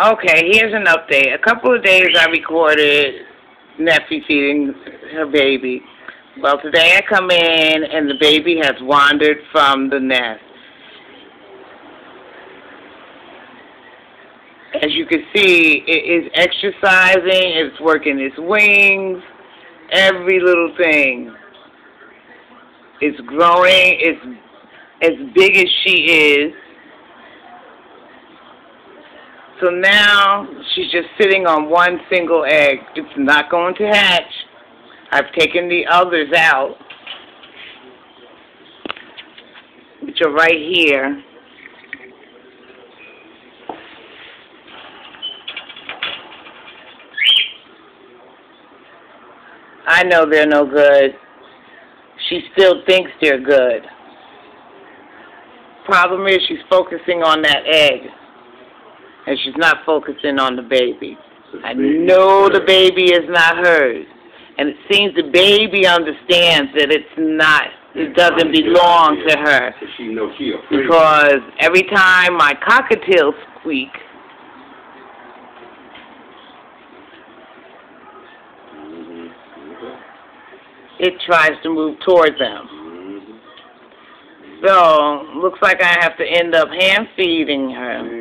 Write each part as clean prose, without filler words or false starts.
Okay, here's an update. A couple of days I recorded Neffy feeding her baby. Well, today I come in and the baby has wandered from the nest. As you can see, it is exercising, it's working its wings, every little thing. It's growing, it's as big as she is. So now she's just sitting on one single egg. It's not going to hatch. I've taken the others out, which are right here. I know they're no good. She still thinks they're good. Problem is she's focusing on that egg, and she's not focusing on the baby. I know the baby is not hers. And it seems the baby understands that it doesn't belong to her. Because every time my cockatiel squeak, it tries to move towards them. So, looks like I have to end up hand feeding her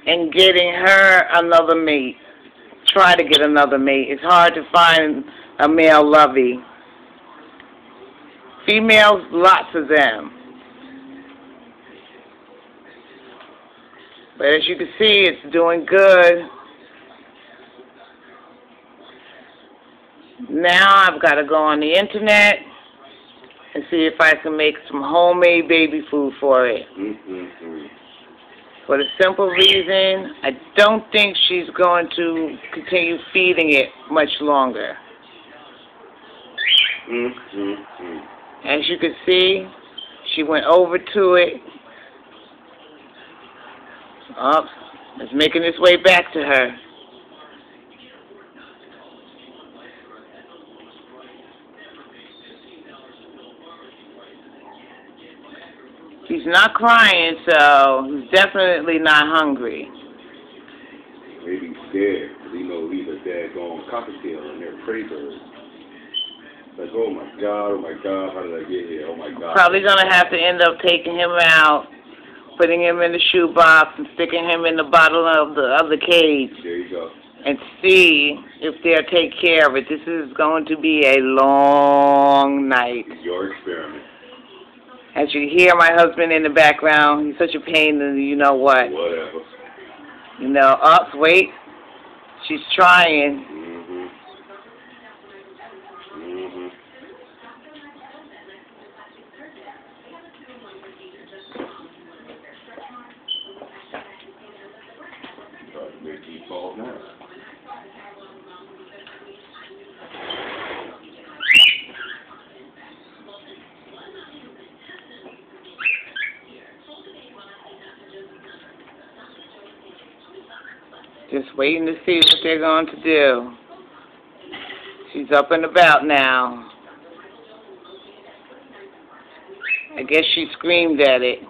and getting her another mate. Try to get another mate. It's hard to find a male lovey. Females, lots of them. But as you can see, it's doing good. Now I've got to go on the internet and see if I can make some homemade baby food for it. For the simple reason, I don't think she's going to continue feeding it much longer. As you can see, she went over to it. Oh, it's making its way back to her. He's not crying, so he's definitely not hungry. Maybe he's scared, because he knows he's a daggone cockatiel and they're prey birds. Like, oh my God, how did I get here? Oh my God. Probably going to have to end up taking him out, putting him in the shoebox, and sticking him in the bottom of the other cage. There you go. And see if they'll take care of it. This is going to be a long night. Your experiment. As you hear my husband in the background, he's such a pain in the you-know-what. Whatever. You know, wait. She's trying. Just waiting to see what they're going to do. She's up and about now. I guess she screamed at it.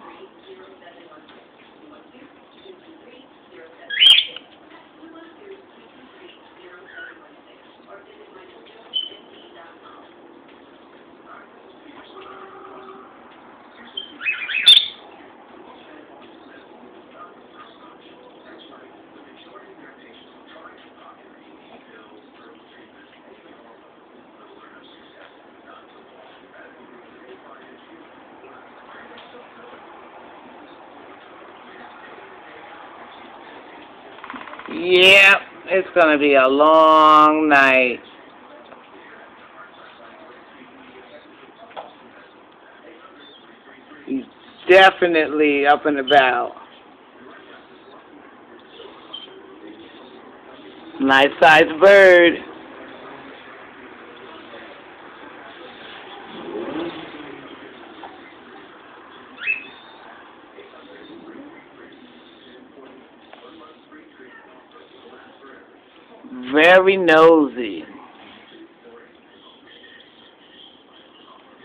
Yep, it's going to be a long night. He's definitely up and about. Nice-sized bird. Very nosy.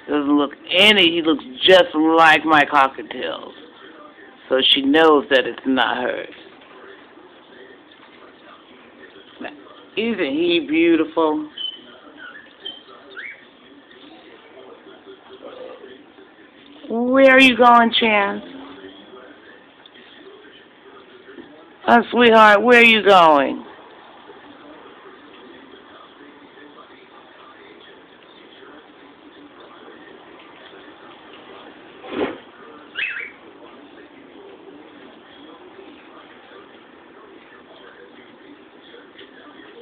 Doesn't look any, he looks just like my cockatiels. so she knows that it's not hers. Isn't he beautiful? Where are you going, Chance? Oh, sweetheart, where are you going?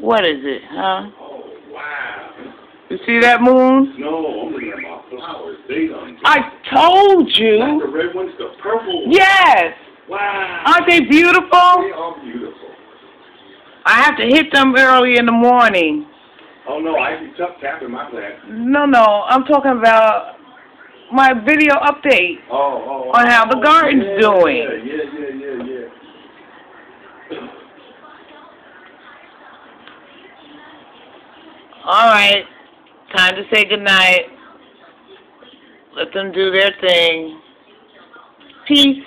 What is it, huh? Oh, wow. You see that moon? No, I'm looking at my flowers. They done. I told you. Not the red ones, the purple ones. Yes. Wow. Aren't they beautiful? They are beautiful. I have to hit them early in the morning. Oh, no, I actually took tapping my plant. No, I'm talking about my video update on how the garden's doing. Yeah. All right, time to say goodnight. Let them do their thing. Peace.